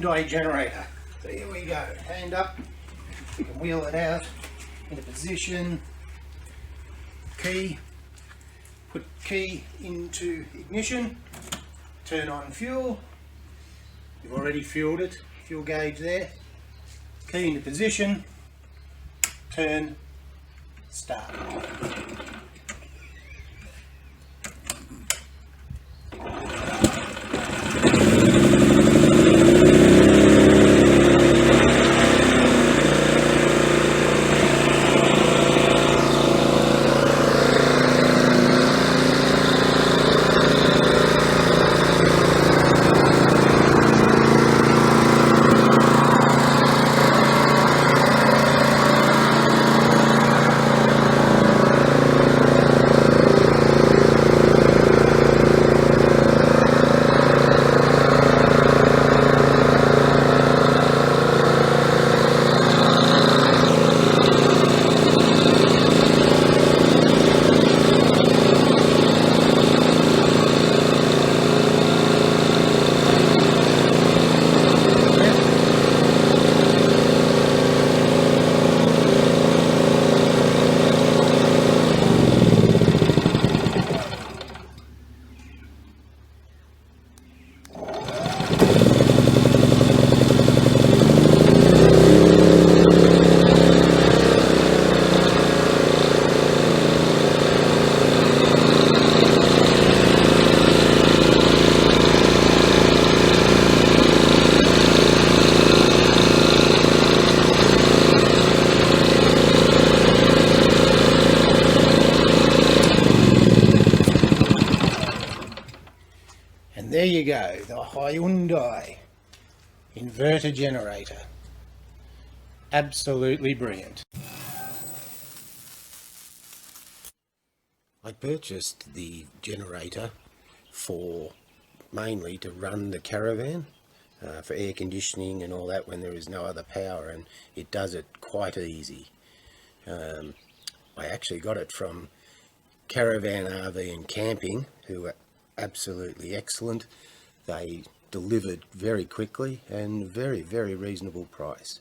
Hyundai generator. So here we go, hand up, you can wheel it out into position, key, put key into ignition, turn on fuel, you've already fueled it, fuel gauge there, key into position, turn, start. And there you go, the Hyundai inverter generator. Absolutely brilliant. I purchased the generator mainly to run the caravan, for air conditioning and all that when there is no other power, and it does it quite easy. I actually got it from Caravan RV and Camping, who are absolutely excellent. They delivered very quickly and very reasonable price.